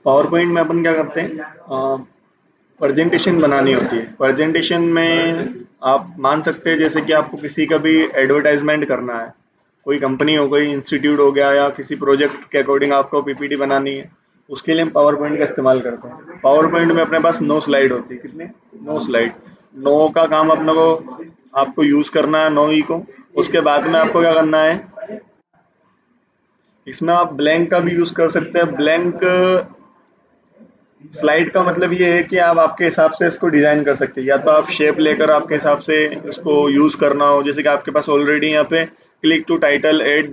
Power point में अपन क्या करते हैं, प्रेजेंटेशन बनानी होती है। प्रेजेंटेशन में आप मान सकते हैं जैसे कि आपको किसी का भी एडवर्टाइजमेंट करना है, कोई कंपनी हो गई, इंस्टीट्यूट हो गया, या किसी प्रोजेक्ट के अकॉर्डिंग आपको पीपीटी बनानी है, उसके लिए हम पावर पॉइंट का इस्तेमाल करते हैं। पावर पॉइंट में अपने पास 9 स्लाइड होती है। कितने? 9 स्लाइड। 9 का काम अपने को आपको यूज़ करना है, 9 ही को। उसके बाद में आपको क्या करना है, इसमें आप ब्लैंक का भी यूज़ कर सकते हैं। ब्लैंक स्लाइड का मतलब ये है कि आप आपके हिसाब से इसको डिज़ाइन कर सकते हैं, या तो आप शेप लेकर आपके हिसाब से इसको यूज़ करना हो, जैसे कि आपके पास ऑलरेडी यहाँ पे क्लिक टू टाइटल ऐड,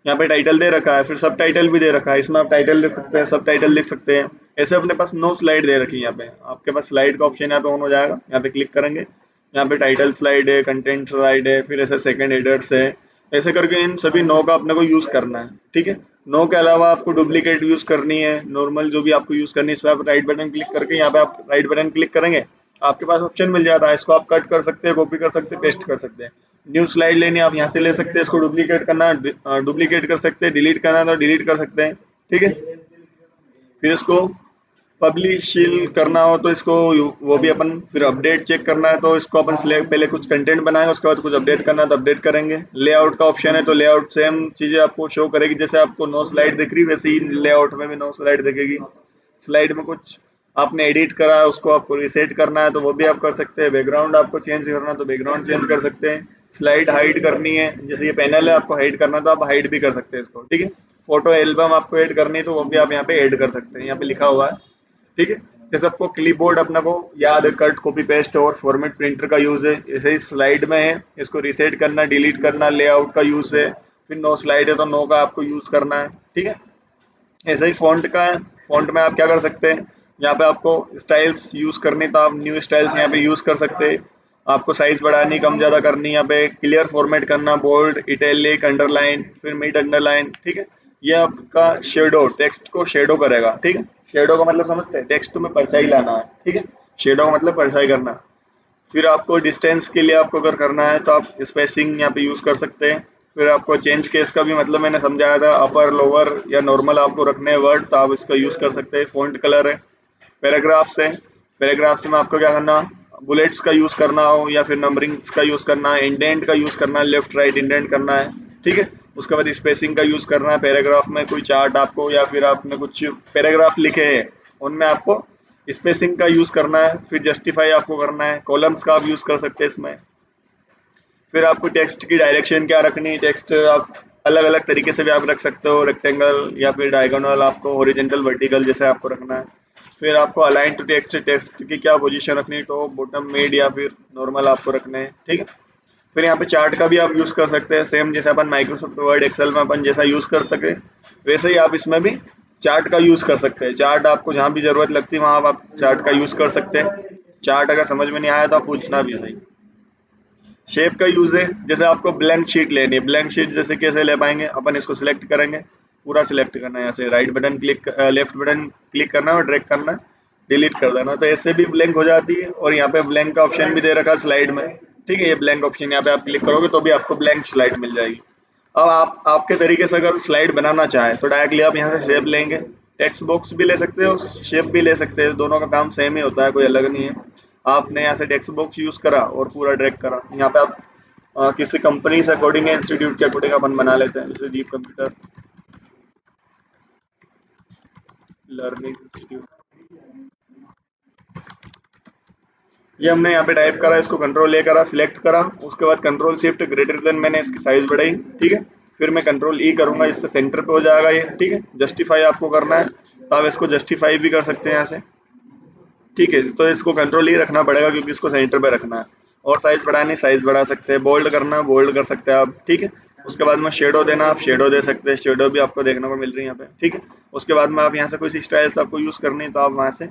यहाँ पे टाइटल दे रखा है, फिर सब टाइटल भी दे रखा है, इसमें आप टाइटल लिख सकते हैं, सब टाइटल लिख सकते हैं। ऐसे अपने पास 9 स्लाइड दे रखी है। यहाँ पे आपके पास स्लाइड का ऑप्शन यहाँ पे ऑन हो जाएगा, यहाँ पे क्लिक करेंगे, यहाँ पे टाइटल स्लाइड है, कंटेंट स्लाइड है, फिर ऐसे सेकंड हेडर्स है, ऐसे करके इन सभी 9 का अपने को यूज़ करना है। ठीक है, 9 के अलावा आपको डुप्लीकेट यूज़ करनी है, नॉर्मल जो भी आपको यूज़ करनी है, इस पर आप राइट बटन क्लिक करके, यहाँ पे आप राइट बटन क्लिक करेंगे, आपके पास ऑप्शन मिल जाता है, इसको आप कट कर सकते हैं, कॉपी कर सकते हैं, पेस्ट कर सकते हैं। न्यू स्लाइड लेनी है, आप यहाँ से ले सकते हैं, इसको डुप्लीकेट करना है डुप्लीकेट कर सकते हैं, डिलीट करना है तो डिलीट कर सकते हैं। ठीक है, फिर इसको पब्लिश करना हो तो इसको वो भी अपन, फिर अपडेट चेक करना है तो इसको अपन सिलेक्ट, पहले कुछ कंटेंट बनाएंगे, उसके बाद कुछ अपडेट करना है तो अपडेट करेंगे। लेआउट का ऑप्शन है तो लेआउट सेम चीज़ें आपको शो करेगी, जैसे आपको 9 स्लाइड दिख रही वैसे ही लेआउट में भी 9 स्लाइड दिखेगी। स्लाइड में कुछ आपने एडिट करा है उसको आपको रिसेट करना है तो वो भी आप कर सकते हैं। बैकग्राउंड आपको चेंज करना है तो बैकग्राउंड चेंज कर सकते हैं। स्लाइड हाइड करनी है, जैसे ये पैनल है आपको हाइड करना तो आप हाइड भी कर सकते हैं इसको। ठीक है, फोटो एल्बम आपको ऐड करनी है तो वो भी आप यहाँ पे ऐड कर सकते हैं, यहाँ पे लिखा हुआ है। ठीक है, जैसे आपको क्लिपबोर्ड अपना को याद है, कट कॉपी पेस्ट और फॉर्मेट प्रिंटर का यूज है, ऐसे ही स्लाइड में है, इसको रिसेट करना, डिलीट करना, लेआउट का यूज है। फिर 9 स्लाइड है तो 9 का आपको यूज करना है। ठीक है, ऐसे ही फॉन्ट का है, फॉन्ट में आप क्या कर सकते हैं, यहाँ पे आपको स्टाइल्स यूज करनी तो आप न्यू स्टाइल्स यहाँ पे यूज कर सकते हैं। आपको साइज बढ़ानी, कम ज्यादा करनी, यहाँ पे क्लियर फॉर्मेट करना, बोल्ड, इटैलिक, अंडरलाइन, फिर मिड अंडरलाइन। ठीक है, ये आपका शेडो, टेक्स्ट को शेडो करेगा। ठीक है, शेडो का मतलब समझते हैं, टेक्स्ट में परछाई लाना है। ठीक है, शेडो का मतलब परछाई करना। फिर आपको डिस्टेंस के लिए आपको अगर करना है तो आप स्पेसिंग यहाँ पे यूज़ कर सकते हैं। फिर आपको चेंज केस का भी मतलब मैंने समझाया था, अपर लोअर या नॉर्मल आपको रखने हैं वर्ड तो आप इसका यूज़ कर सकते हैं। फ़ॉन्ट कलर है, पैराग्राफ्स है, पैराग्राफ्स में आपको क्या करना, बुलेट्स का यूज़ करना हो या फिर नंबरिंग्स का यूज़ करना है, इंडेंट का यूज़ करना है, लेफ्ट राइट इंडेंट करना है। ठीक है, उसके बाद स्पेसिंग का यूज़ करना है। पैराग्राफ में कोई चार्ट आपको या फिर आपने कुछ पैराग्राफ लिखे हैं उनमें आपको स्पेसिंग का यूज़ करना है। फिर जस्टिफाई आपको करना है, कॉलम्स का आप यूज़ कर सकते हैं इसमें। फिर आपको टेक्स्ट की डायरेक्शन क्या रखनी है, टेक्स्ट आप अलग अलग तरीके से भी आप रख सकते हो, रेक्टेंगल या फिर डायगोनल, आपको हॉरिजेंटल वर्टिकल जैसे आपको रखना है। फिर आपको अलाइन टू टेक्स्ट, टेक्स्ट की क्या पोजीशन रखनी है, टॉप बॉटम मिड या फिर नॉर्मल आपको रखने हैं। ठीक है, फिर यहाँ पे चार्ट का भी आप यूज़ कर सकते हैं, सेम जैसे अपन माइक्रोसॉफ्ट वर्ड एक्सेल में अपन जैसा यूज़ कर सके वैसे ही आप इसमें भी चार्ट का यूज़ कर सकते हैं। चार्ट आपको जहाँ भी ज़रूरत लगती है वहाँ आप चार्ट का यूज़ कर सकते हैं। चार्ट अगर समझ में नहीं आया तो आप पूछना भी सही। शेप का यूज़ है, जैसे आपको ब्लैंक शीट लेनी है, ब्लैंक शीट जैसे कैसे ले पाएंगे, अपन इसको सिलेक्ट करेंगे, पूरा सिलेक्ट करना है, यहाँ से right button click, left button click करना है और ड्रैग करना है, डिलीट कर देना, तो ऐसे भी ब्लैंक हो जाती है। और यहाँ पे ब्लैंक का ऑप्शन भी दे रखा है स्लाइड में। ठीक है, ये ब्लैंक ऑप्शन यहाँ पे आप क्लिक करोगे तो भी आपको ब्लैंक स्लाइड मिल जाएगी। अब आप आपके तरीके से अगर स्लाइड बनाना चाहें तो डायरेक्टली आप यहाँ से शेप लेंगे, टेक्स्ट बॉक्स भी ले सकते हो, शेप भी ले सकते हो, दोनों का काम सेम ही होता है, कोई अलग नहीं है। आपने यहाँ से टेक्स्ट बॉक्स यूज़ करा और पूरा ड्रैग करा, यहाँ पे आप किसी कंपनी से अकॉर्डिंग या इंस्टीट्यूट के अकॉर्डिंग अपन बना लेते हैं, जैसे दीप कंप्यूटर लर्निंग इंस्टीट्यूट। ये हमने यहाँ पे टाइप करा, इसको कंट्रोल ए करा, सिलेक्ट करा, उसके बाद कंट्रोल शिफ्ट ग्रेटर देन, मैंने इसकी साइज बढ़ाई। ठीक है, फिर मैं कंट्रोल ई करूंगा, इससे सेंटर पे हो जाएगा ये। ठीक है, जस्टिफाई आपको करना है तो आप इसको जस्टिफाई भी कर सकते हैं यहाँ से। ठीक है, तो इसको कंट्रोल ही रखना पड़ेगा क्योंकि इसको सेंटर पे रखना है। और साइज बढ़ानी, साइज बढ़ा सकते हैं, बोल्ड करना बोल्ड कर सकते हैं आप। ठीक है, उसके बाद में शेडो देना, आप शेडो दे सकते हैं, शेडो भी आपको देखने को मिल रही है यहाँ पे। ठीक है, उसके बाद में आप यहाँ से कोई सी स्टाइल्स आपको यूज़ करनी है तो आप वहाँ से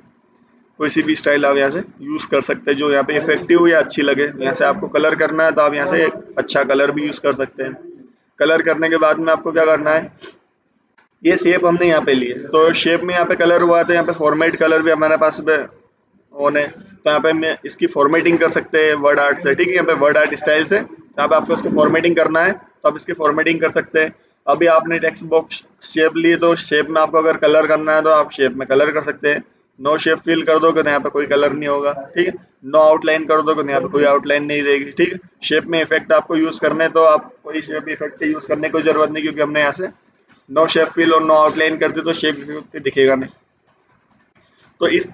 कोई सी भी स्टाइल आप यहाँ से यूज़ कर सकते हैं जो यहाँ पे इफेक्टिव या अच्छी लगे। यहाँ से आपको कलर करना है तो आप यहाँ से एक अच्छा कलर भी यूज़ कर सकते हैं। कलर करने के बाद में आपको क्या करना है, ये शेप हमने यहाँ पे ली है तो शेप में यहाँ पे कलर हुआ तो यहाँ पे फॉर्मेट कलर भी हमारे पास ऑन है, तो यहाँ पे मैं इसकी फॉर्मेटिंग कर सकते हैं वर्ड आर्ट से। ठीक है, यहाँ पे वर्ड आर्ट स्टाइल से यहाँ पे आपको इसको फॉर्मेटिंग करना है तो आप इसकी फॉर्मेटिंग कर सकते हैं। अभी आपने टेक्स्ट बॉक्स शेप ली तो शेप में आपको अगर कलर करना है तो आप शेप में कलर कर सकते हैं। नो शेप फिल कर दोगे तो यहाँ पे कोई कलर नहीं होगा, ठीक है। नो आउटलाइन कर दोगे तो यहाँ पे कोई आउटलाइन नहीं रहेगी, ठीक है। शेप में इफेक्ट आपको यूज करने हैं तो आप कोई शेप इफेक्ट यूज करने की जरूरत नहीं, क्योंकि हमने यहाँ से नो शेप फिल और नो आउटलाइन कर दी तो शेप इफेक्ट दिखेगा नहीं। तो इस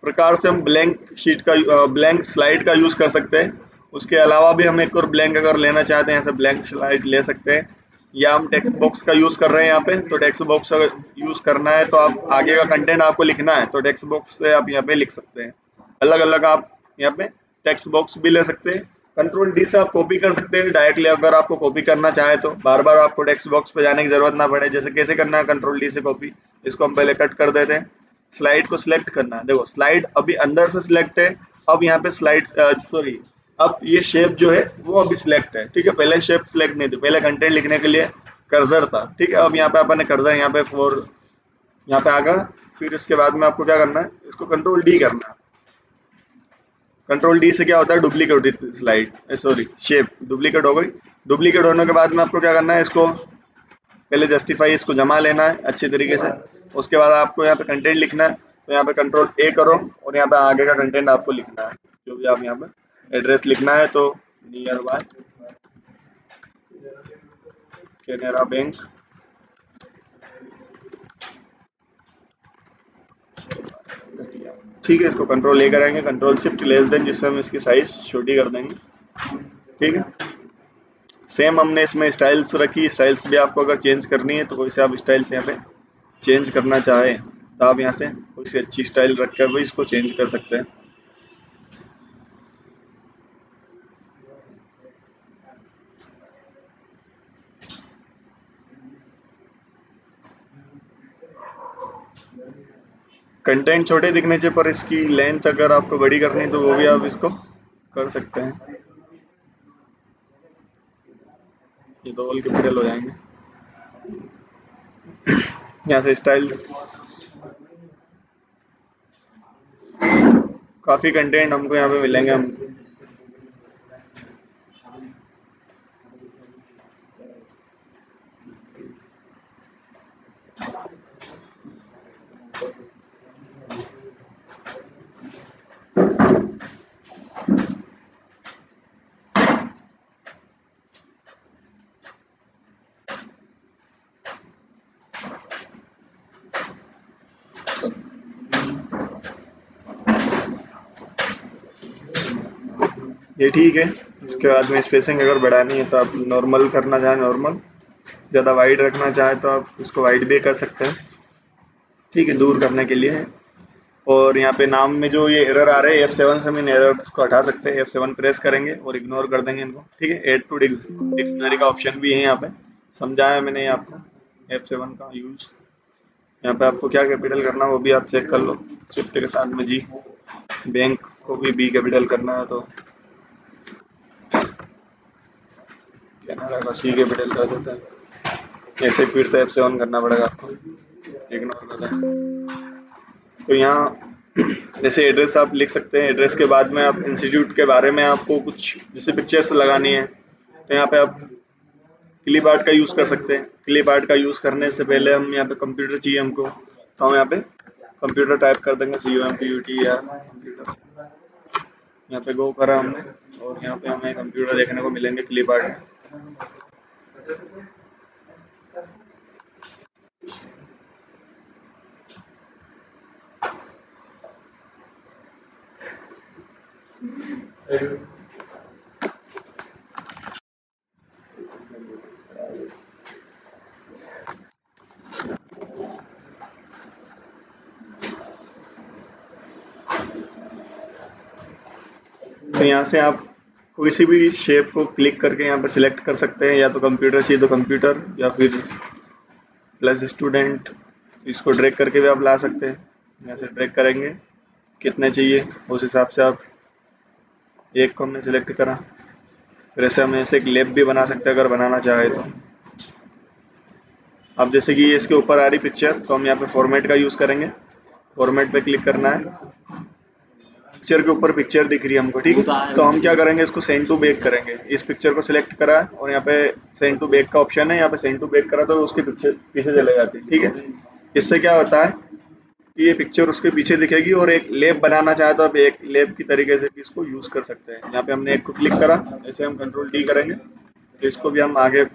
प्रकार से हम ब्लैंक स्लाइड का यूज कर सकते हैं। उसके अलावा भी हम एक और ब्लैंक अगर लेना चाहते हैं, ऐसे ब्लैंक स्लाइड ले सकते हैं। या हम टेक्स्ट बॉक्स का यूज कर रहे हैं यहाँ पे, तो टेक्स्ट बॉक्स अगर यूज करना है तो आप आगे का कंटेंट आपको लिखना है तो टेक्स्ट बॉक्स से आप यहाँ पे लिख सकते हैं। अलग अलग आप यहाँ पे टेक्स्ट बॉक्स भी ले सकते हैं। कंट्रोल डी से आप कॉपी कर सकते हैं डायरेक्टली, अगर आपको कॉपी करना चाहे तो बार बार आपको टेक्स्ट बॉक्स पे जाने की जरूरत ना पड़े। जैसे कैसे करना है कंट्रोल डी से कॉपी, इसको हम पहले कट कर देते हैं। स्लाइड को सिलेक्ट करना है, देखो स्लाइड अभी अंदर से सिलेक्ट है। अब यहाँ पे स्लाइड सॉरी, अब ये शेप जो है वो अभी सिलेक्ट है, ठीक है। पहले शेप सिलेक्ट नहीं थी, पहले कंटेंट लिखने के लिए कर्सर था, ठीक है। अब यहाँ पे अपन ने कर्सर यहाँ पे यहाँ पे आ गया। फिर इसके बाद में आपको क्या करना है, इसको कंट्रोल डी करना है। कंट्रोल डी से क्या होता है, डुप्लीकेट होती है स्लाइड, सॉरी शेप डुप्लीकेट हो गई। डुप्लीकेट होने के बाद में आपको क्या करना है, इसको पहले जस्टिफाई, इसको जमा लेना है अच्छे तरीके से। उसके बाद आपको यहाँ पे कंटेंट लिखना है, तो यहाँ पे कंट्रोल ए करो और यहाँ पे आगे का कंटेंट आपको लिखना है, जो भी आप यहाँ पे एड्रेस लिखना है। तो नियर बाय कैनरा बैंक, ठीक है। इसको कंट्रोल ए करेंगे, कंट्रोल शिफ्ट लेस देन, जिससे हम इसकी साइज छोटी कर देंगे, ठीक है। सेम हमने इसमें स्टाइल्स रखी, स्टाइल्स भी आपको अगर चेंज करनी है तो कोई से आप स्टाइल्स यहाँ पे चेंज करना चाहें तो आप यहाँ से कोई सी अच्छी स्टाइल रख कर भी इसको चेंज कर सकते हैं। कंटेंट छोटे दिखने चाहिए, पर इसकी लेंथ अगर आपको बड़ी करनी है तो वो भी आप इसको कर सकते हैं। ये दो ऑल कैपिटल हो जाएंगे। यहाँ से स्टाइल, काफी कंटेंट हमको यहाँ पे मिलेंगे। हम ये ठीक है। इसके बाद में स्पेसिंग अगर बढ़ानी है तो आप नॉर्मल करना चाहें नॉर्मल, ज़्यादा वाइड रखना चाहें तो आप इसको वाइड भी कर सकते हैं, ठीक है, दूर करने के लिए है। और यहाँ पे नाम में जो ये एरर आ रहे हैं F7 से हम इन एरर्स को हटा सकते हैं। F7 प्रेस करेंगे और इग्नोर कर देंगे इनको, ठीक है। ऐड टू डिक्शनरी का ऑप्शन भी है यहाँ पे, समझाया मैंने आपको F7 का यूज। यहाँ पे आपको क्या कैपिटल करना है वो भी आप चेक कर लो, शिफ्ट के साथ में जी। बैंक को भी बी कैपिटल करना है तो कैनरा का सी कैपिटल कर देते हैं। ऐसे फिर से F7 करना पड़ेगा आपको, इग्नोर कर दें। तो यहाँ जैसे एड्रेस आप लिख सकते हैं, एड्रेस के बाद में आप इंस्टीट्यूट के बारे में आपको कुछ जैसे पिक्चर्स लगानी है तो यहाँ पे आप क्लिप आर्ट का यूज़ कर सकते हैं। क्लिप आर्ट का यूज़ करने से पहले हम यहाँ पे कंप्यूटर चाहिए हमको, तो हम यहाँ पे कंप्यूटर टाइप कर देंगे, COMPUT या कंप्यूटर। यहाँ पे गो करा हमने और यहाँ पे हमें कंप्यूटर देखने को मिलेंगे क्लिप आर्ट में। तो यहाँ से आप किसी भी शेप को क्लिक करके यहाँ पे सिलेक्ट कर सकते हैं, या तो कंप्यूटर चाहिए तो कंप्यूटर, या फिर प्लस स्टूडेंट, इसको ड्रैग करके भी आप ला सकते हैं। यहाँ से ड्रैग करेंगे कितने चाहिए उस हिसाब से आप, एक को हमने सिलेक्ट करा। फिर ऐसे हम ऐसे एक लेप भी बना सकते हैं अगर बनाना चाहे तो। अब जैसे कि इसके ऊपर आ रही पिक्चर तो हम यहाँ पे फॉर्मेट का यूज़ करेंगे, फॉर्मेट पे क्लिक करना है। पिक्चर के ऊपर पिक्चर दिख रही है हमको, ठीक है। तो हम क्या करेंगे, इसको सेंड टू बैक करेंगे। इस पिक्चर को सिलेक्ट करा और यहाँ पे सेंड टू बैक का ऑप्शन है, यहाँ पे सेंड टू बैक करा तो उसके पीछे पीछे चले जाती है, ठीक है। इससे क्या होता है कि ये पिक्चर उसके पीछे दिखेगी, और एक लेब बनाना चाहे तो आप एक लेब की तरीके से भी इसको यूज कर सकते हैं। यहाँ पे हमने एक को क्लिक करा, ऐसे हम कंट्रोल डी करेंगे तो इसको भी हम आगे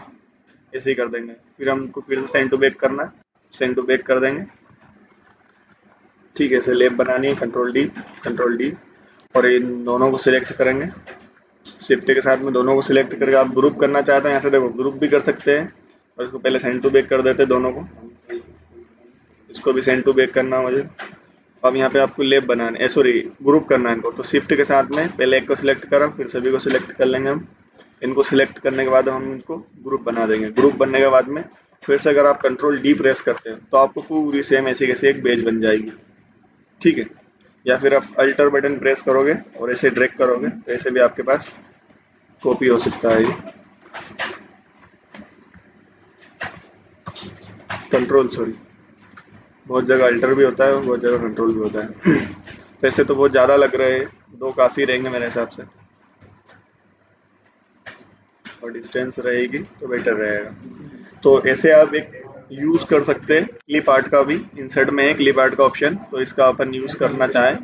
ऐसे ही कर देंगे। फिर हमको फिर से सेंड टू बैक करना है, सेंड टू बैक कर देंगे, ठीक है। ऐसे लेब बनानी है, कंट्रोल डी, और इन दोनों को सिलेक्ट करेंगे शिफ्ट के साथ में। दोनों को सिलेक्ट करके आप ग्रुप करना चाहते हैं, यहाँ से देखो ग्रुप भी कर सकते हैं। और इसको पहले सेंड टू बैक कर देते हैं दोनों को, इसको भी सेंड टू बैक करना है मुझे। अब यहाँ पे आपको लेब बनाना है, सॉरी ग्रुप करना है इनको, तो शिफ्ट के साथ में पहले एक को सिलेक्ट करा, फिर सभी को सिलेक्ट कर लेंगे हम। इनको सिलेक्ट करने के बाद हम इनको ग्रुप बना देंगे। ग्रुप बनने के बाद में फिर से अगर आप कंट्रोल डी प्रेस करते हैं तो आपको पूरी सेम ऐसी कैसे एक पेज बन जाएगी, ठीक है। या फिर आप अल्टर बटन प्रेस करोगे और ऐसे ड्रैग करोगे तो ऐसे भी आपके पास कॉपी हो सकता है ये। कंट्रोल सॉरी, बहुत जगह अल्टर भी होता है और बहुत जगह कंट्रोल भी होता है। वैसे तो बहुत ज़्यादा लग रहे हैं, दो काफ़ी रहेंगे मेरे हिसाब से, और डिस्टेंस रहेगी तो बेटर रहेगा। तो ऐसे आप एक यूज़ कर सकते हैं क्लिप आर्ट का भी। इंसर्ट में है क्लिप आर्ट का ऑप्शन, तो इसका अपन यूज़ करना चाहें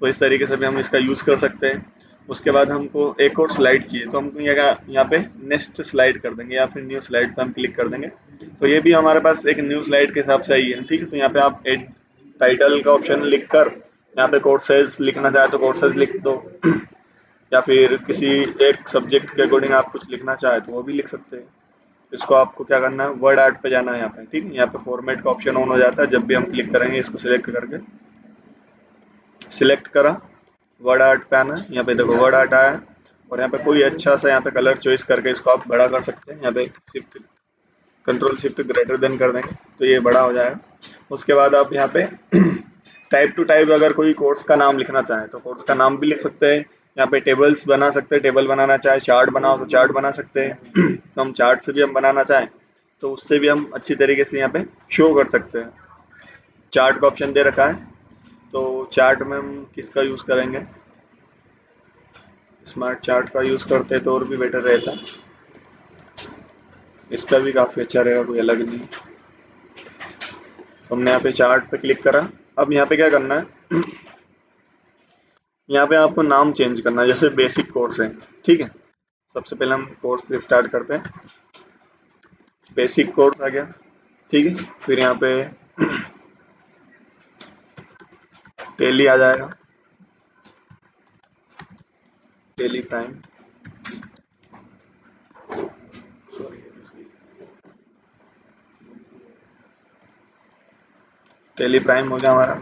तो इस तरीके से भी हम इसका यूज़ कर सकते हैं। उसके बाद हमको एक और स्लाइड चाहिए, तो हम यहाँ पे नेक्स्ट स्लाइड कर देंगे, या फिर न्यू स्लाइड पे हम क्लिक कर देंगे। तो ये भी हमारे पास एक न्यू स्लाइड के हिसाब से आई है, ठीक है। तो यहाँ पे आप एड टाइटल का ऑप्शन लिख कर यहाँ पे कोर्सेज लिखना चाहे तो कोर्सेज लिख दो, या फिर किसी एक सब्जेक्ट के अकॉर्डिंग आप कुछ लिखना चाहे तो वो भी लिख सकते हैं। इसको आपको क्या करना है, वर्ड आर्ट पे जाना है यहाँ पे, ठीक है। यहाँ पे फॉर्मेट का ऑप्शन ऑन हो जाता है जब भी हम क्लिक करेंगे, इसको सिलेक्ट करके सिलेक्ट करा, वर्ड आर्ट पे आना है। यहाँ पे देखो वर्ड आर्ट आया है, और यहाँ पे कोई अच्छा सा यहाँ पे कलर चॉइस करके इसको आप बड़ा कर सकते हैं। यहाँ पे shift control shift greater than कर देंगे तो ये बड़ा हो जाएगा। उसके बाद आप यहाँ पे टाइप टू टाइप अगर कोई कोर्स का नाम लिखना चाहे तो कोर्स का नाम भी लिख सकते हैं। यहाँ पे टेबल्स बना सकते हैं, टेबल बनाना चाहे, चार्ट बनाओ तो चार्ट बना सकते हैं। तो हम चार्ट से भी हम बनाना चाहें तो उससे भी हम अच्छी तरीके से यहाँ पे शो कर सकते हैं। चार्ट का ऑप्शन दे रखा है, तो चार्ट में हम किसका यूज़ करेंगे, स्मार्ट चार्ट का यूज़ करते हैं तो और भी बेटर रहता है। इसका भी काफ़ी अच्छा रहेगा, कोई अलग नहीं। हमने यहाँ पे चार्ट पे क्लिक करा। अब यहाँ पे क्या करना है, यहाँ पे आपको नाम चेंज करना है, जैसे बेसिक कोर्स है, ठीक है। सबसे पहले हम कोर्स से स्टार्ट करते हैं, बेसिक कोर्स आ गया, ठीक है। फिर यहाँ पे टेली आ जाएगा, टेली प्राइम, टेली प्राइम हो गया हमारा।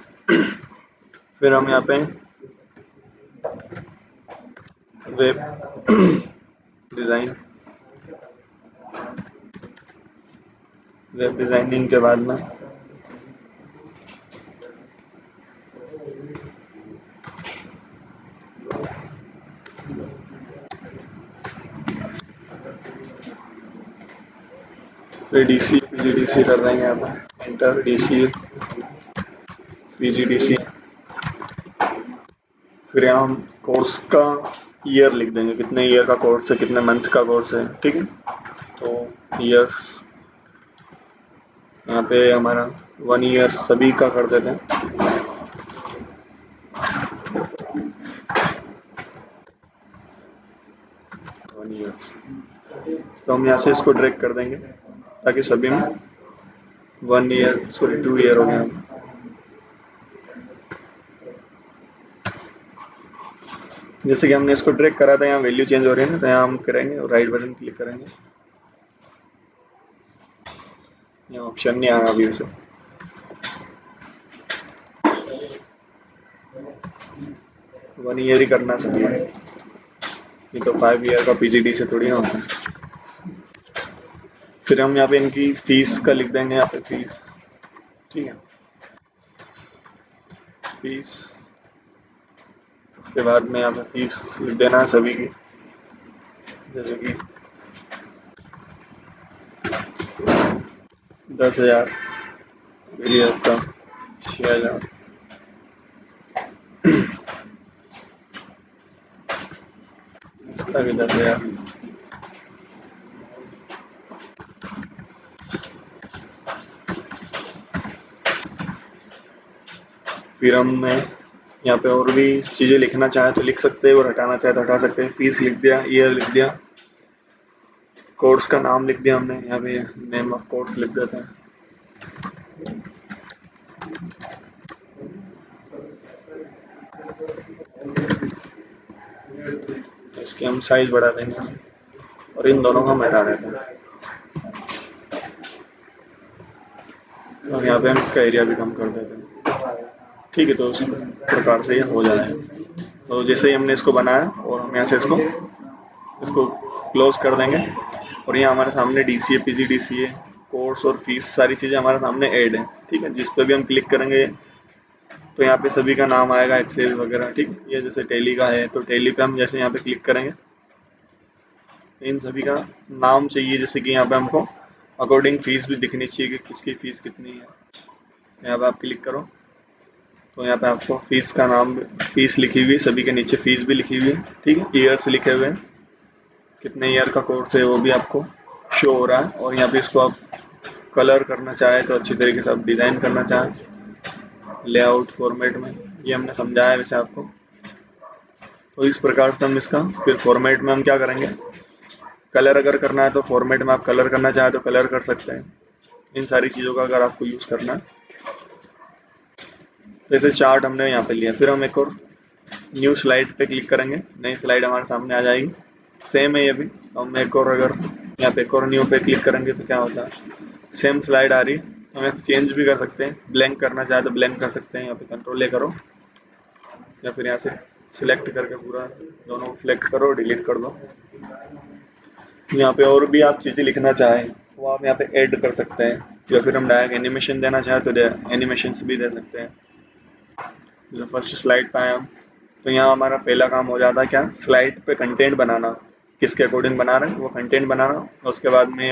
फिर हम यहाँ पे वेब डिज़ाइन, वेब डिज़ाइनिंग के बाद में फिर डीसी पीजीडीसी कर देंगे यहाँ पे, इंटर डीसी पीजीडीसी। फिर यहाँ हम कोर्स का ईयर लिख देंगे, कितने ईयर का कोर्स है, कितने मंथ का कोर्स है, ठीक है। तो ईयर्स यहाँ पे हमारा 1 ईयर सभी का कर देते हैं। 1 ईयर्स, तो हम यहाँ से इसको ड्रैग कर देंगे ताकि सभी में 1 ईयर सॉरी 2 ईयर हो गया। जैसे कि हमने इसको ड्रैग करा था, यहाँ वैल्यू चेंज हो रही है ना, तो यहाँ हम करेंगे और राइट बटन क्लिक करेंगे। यहाँ ऑप्शन नहीं आ रहा अभी उसे, 1 ईयर ही करना सभी है, ये तो 5 ईयर का पीजीडी से थोड़ी ना होता है। फिर हम यहाँ पे इनकी फीस का लिख देंगे, यहाँ पे फीस, ठीक है, फीस। उसके बाद में यहाँ पे फीस लिख देना है सभी की, जैसे कि 10,000, फिर ये आपका 6,000, लग जाते यार। फिर हम यहाँ पे और भी चीज़ें लिखना चाहे तो लिख सकते हैं और हटाना चाहे तो हटा सकते हैं। फीस लिख दिया, ईयर लिख दिया, कोर्स का नाम लिख दिया हमने, यहाँ पे नेम ऑफ कोर्स लिख देता है। इसकी हम साइज बढ़ा देंगे और इन दोनों को हम हटा देते हैं और यहाँ पे हम इसका एरिया भी कम कर देते हैं। ठीक है, तो इस प्रकार से ये हो जाएगा। तो जैसे ही हमने इसको बनाया और हम यहाँ से इसको क्लोज कर देंगे और यहाँ हमारे सामने DCA, PGDCA, कोर्स और फीस सारी चीज़ें हमारे सामने ऐड है। ठीक है, जिस पर भी हम क्लिक करेंगे तो यहाँ पे सभी का नाम आएगा, एक्सेस वगैरह। ठीक है, ये जैसे टेली का है तो टेली पे हम जैसे यहाँ पे क्लिक करेंगे इन सभी का नाम चाहिए, जैसे कि यहाँ पे हमको अकॉर्डिंग फीस भी दिखनी चाहिए कि किसकी फ़ीस कितनी है। यहाँ पे आप क्लिक करो तो यहाँ पे आपको फीस का नाम, फीस लिखी हुई, सभी के नीचे फीस भी लिखी हुई है। ठीक है, ईयर्स लिखे हुए हैं, कितने ईयर का कोर्स है वो भी आपको शो हो रहा है। और यहाँ पे इसको आप कलर करना चाहे तो अच्छी तरीके से आप डिज़ाइन करना चाहें लेआउट फॉर्मेट में, ये हमने समझाया है वैसे आपको। तो इस प्रकार से हम इसका फिर फॉर्मेट में हम क्या करेंगे, कलर अगर करना है तो फॉर्मेट में आप कलर करना चाहें तो कलर कर सकते हैं। इन सारी चीज़ों का अगर आपको यूज़ करना है, जैसे चार्ट हमने यहाँ पे लिया, फिर हम एक और न्यू स्लाइड पे क्लिक करेंगे, नई स्लाइड हमारे सामने आ जाएगी। सेम है ये भी, हम एक और अगर यहाँ पे एक और न्यू पे क्लिक करेंगे तो क्या होता है, सेम स्लाइड आ रही है। हम ऐसे चेंज भी कर सकते हैं, ब्लैंक करना चाहे तो ब्लैंक कर सकते हैं। यहाँ पे कंट्रोल ए करो या फिर यहाँ से सिलेक्ट करके पूरा दोनों सिलेक्ट करो, डिलीट कर दो। यहाँ पे और भी आप चीज़ें लिखना चाहें वो आप यहाँ पे ऐड कर सकते हैं, या फिर हम डायरेक्ट एनिमेशन देना चाहें तो एनिमेशन भी दे सकते हैं। जैसे फर्स्ट स्लाइड पे आए हम तो यहाँ हमारा पहला काम हो जाता है क्या, स्लाइड पे कंटेंट बनाना, किसके अकॉर्डिंग बना रहे हैं वो कंटेंट बनाना। और उसके बाद में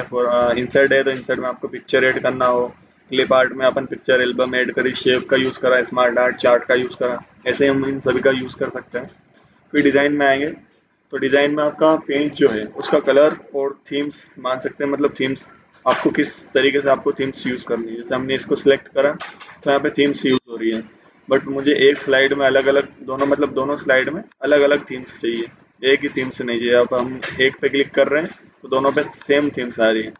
इंसर्ट है तो इंसर्ट में आपको पिक्चर ऐड करना हो, क्लिप आर्ट में अपन पिक्चर एल्बम ऐड करी, शेप का यूज़ करा, स्मार्ट आर्ट चार्ट का यूज़ करा, ऐसे हम इन सभी का यूज़ कर सकते हैं। फिर डिज़ाइन में आएंगे तो डिज़ाइन में आपका पेंट जो है उसका कलर और थीम्स मान सकते हैं, मतलब थीम्स आपको किस तरीके से आपको थीम्स यूज़ करनी है। जैसे हमने इसको सिलेक्ट करा तो यहाँ पे थीम्स यूज़ हो रही है, बट मुझे एक स्लाइड में अलग अलग दोनों, मतलब दोनों स्लाइड में अलग अलग थीम्स चाहिए, एक ही थीम से नहीं चाहिए। अब हम एक पे क्लिक कर रहे हैं तो दोनों पे सेम थीम्स आ रही है।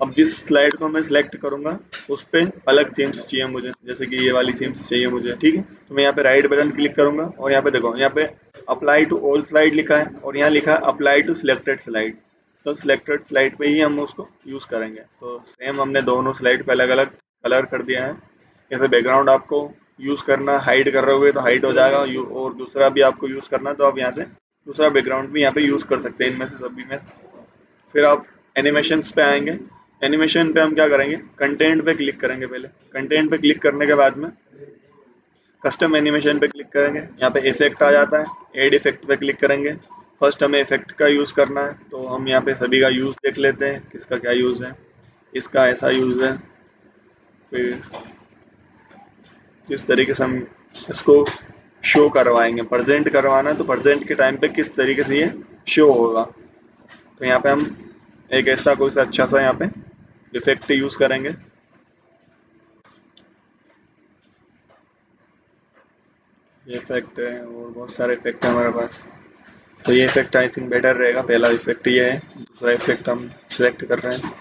अब जिस स्लाइड को मैं सिलेक्ट करूंगा उस पे अलग थीम्स चाहिए मुझे, जैसे कि ये वाली थीम्स चाहिए मुझे। ठीक है, तो मैं यहाँ पे राइट बटन क्लिक करूंगा और यहाँ पे देखो, यहाँ पे अप्लाई टू ऑल स्लाइड लिखा है और यहाँ लिखा है अप्लाई टू सिलेक्टेड स्लाइड। तो सिलेक्टेड स्लाइड पे ही हम उसको यूज़ करेंगे। तो सेम हमने दोनों स्लाइड पे अलग अलग कलर कर दिया है। जैसे बैकग्राउंड आपको यूज़ करना, हाइड कर रहे हो तो हाइड हो जाएगा, और दूसरा भी आपको यूज़ करना तो आप यहाँ से दूसरा बैकग्राउंड भी यहाँ पे यूज़ कर सकते हैं, इनमें से सभी में। फिर आप एनिमेशंस पे आएंगे, एनिमेशन पे हम क्या करेंगे, कंटेंट पे क्लिक करेंगे। पहले कंटेंट पे क्लिक करने के बाद में कस्टम एनिमेशन पे क्लिक करेंगे, यहाँ पे इफेक्ट आ जाता है, एड इफेक्ट पे क्लिक करेंगे। फर्स्ट हमें इफेक्ट का यूज़ करना है तो हम यहाँ पे सभी का यूज़ देख लेते हैं, किसका क्या यूज़ है। इसका ऐसा यूज़ है, फिर किस तरीके से हम इसको शो करवाएंगे, प्रेजेंट करवाना है तो प्रेजेंट के टाइम पे किस तरीके से ये शो होगा। तो यहाँ पे हम एक ऐसा कोई सा अच्छा सा यहाँ पे इफेक्ट यूज़ करेंगे। ये इफेक्ट है और बहुत सारे इफेक्ट है हमारे पास, तो ये इफेक्ट आई थिंक बेटर रहेगा। पहला इफेक्ट ये है, दूसरा इफेक्ट हम सिलेक्ट कर रहे हैं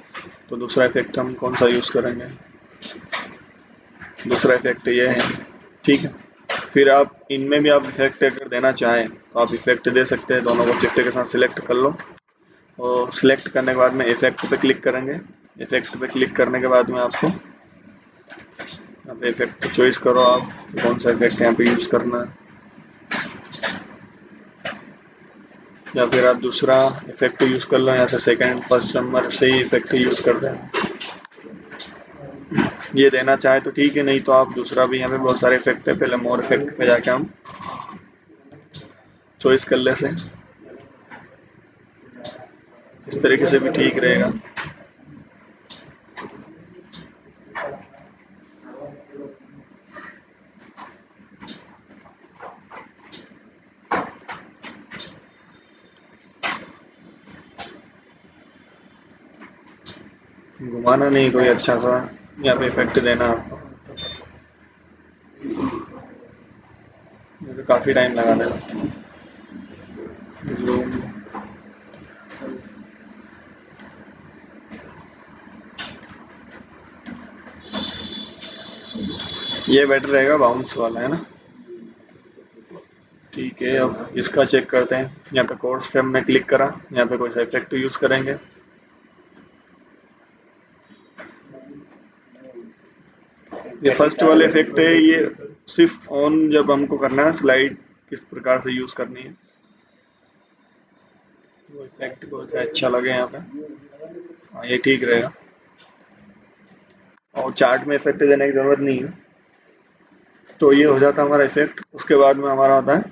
तो दूसरा इफेक्ट हम कौन सा यूज़ करेंगे, दूसरा इफेक्ट ये है। ठीक है, फिर आप इनमें भी आप इफेक्ट अगर देना चाहें तो आप इफेक्ट दे सकते हैं, दोनों को चिट्टे के साथ सिलेक्ट कर लो और सिलेक्ट करने के बाद में इफेक्ट पे क्लिक करेंगे। इफेक्ट पे क्लिक करने के बाद में आपको यहाँ पे इफेक्ट चॉइस करो आप कौन सा इफेक्ट यहाँ पे यूज़ करना है, या फिर आप दूसरा इफेक्ट यूज़ कर लो, यहाँ से सेकंड फर्स्ट नंबर से ही इफेक्ट यूज़ कर दें। ये देना चाहे तो ठीक है, नहीं तो आप दूसरा भी, यहाँ पे बहुत सारे इफेक्ट है, पहले मोर इफेक्ट पे जाके हम चॉइस कर ले से, इस तरीके से भी ठीक रहेगा। घुमाना नहीं, कोई अच्छा सा यहाँ पे इफेक्ट देना आपको। ये तो काफी टाइम लगा देगा। जूम। ये बेटर रहेगा, बाउंस वाला है ना। ठीक है, अब इसका चेक करते हैं। यहाँ पे कोर्स पे हमने क्लिक करा, यहाँ पे कोई सा इफेक्ट यूज करेंगे। ये फर्स्ट वाला इफेक्ट है, ये सिर्फ ऑन जब हमको करना है, स्लाइड किस प्रकार से यूज करनी है, वो इफेक्ट को से अच्छा लगे यहाँ पे। हाँ, ये ठीक रहेगा। और चार्ट में इफेक्ट देने की जरूरत नहीं है। तो ये हो जाता है हमारा इफेक्ट। उसके बाद में हमारा होता है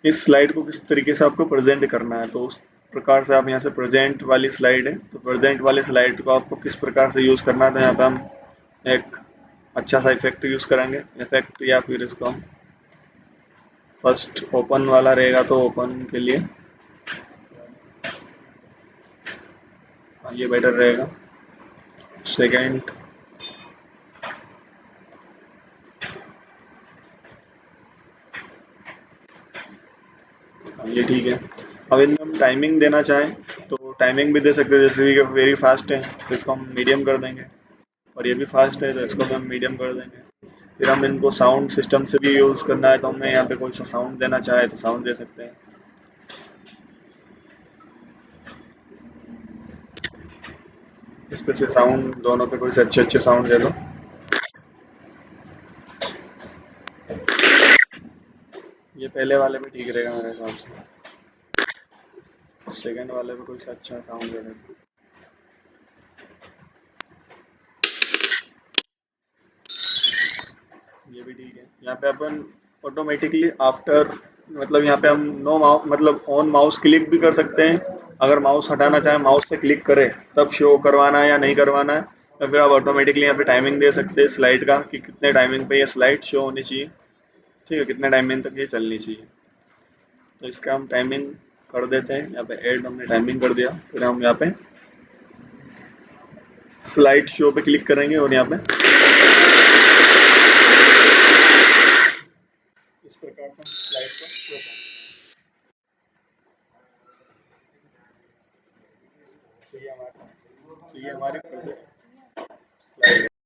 इस स्लाइड को किस तरीके से आपको प्रेजेंट करना है। तो उस प्रकार से आप यहाँ से प्रेजेंट वाली स्लाइड है, तो प्रेजेंट वाली स्लाइड को आपको किस प्रकार से यूज करना है, तो यहाँ पे हम एक अच्छा सा इफेक्ट यूज करेंगे। इफेक्ट या फिर इसको हम फर्स्ट ओपन वाला रहेगा तो ओपन के लिए, हाँ, ये बेटर रहेगा। सेकंड, ये ठीक है। अब इनमें हम टाइमिंग देना चाहें तो टाइमिंग भी दे सकते हैं। जैसे कि वेरी फास्ट है तो इसको हम मीडियम कर देंगे, और ये भी फास्ट है तो इसको भी हम मीडियम कर देंगे। फिर हम इनको साउंड सिस्टम से भी यूज़ करना है तो हमें यहाँ पे कोई सा साउंड देना चाहे तो साउंड दे सकते हैं। इस पे से साउंड, दोनों पे कोई से अच्छे अच्छे साउंड दे दो। ये पहले वाले पे ठीक रहेगा मेरे हिसाब से। सेकंड वाले पे कोई सा अच्छा साउंड दे दो। ये भी ठीक है। यहाँ पे अपन ऑटोमेटिकली आफ्टर, मतलब यहाँ पे हम नो माउस, मतलब ऑन माउस क्लिक भी कर सकते हैं। अगर माउस हटाना चाहे, माउस से क्लिक करें तब शो करवाना है या नहीं करवाना है। या फिर आप ऑटोमेटिकली यहाँ पे टाइमिंग दे सकते हैं स्लाइड का, कि कितने टाइमिंग पे ये स्लाइड शो होनी चाहिए। ठीक है, कितने टाइमिंग तक ये चलनी चाहिए। तो इसका हम टाइमिंग कर देते हैं। यहाँ पे ऐड हमने टाइमिंग कर दिया। फिर हम यहाँ पे स्लाइड शो पे क्लिक करेंगे और यहाँ पे इस प्रकार से हम स्लाइड को शो करेंगे। तो ये हमारी स्लाइड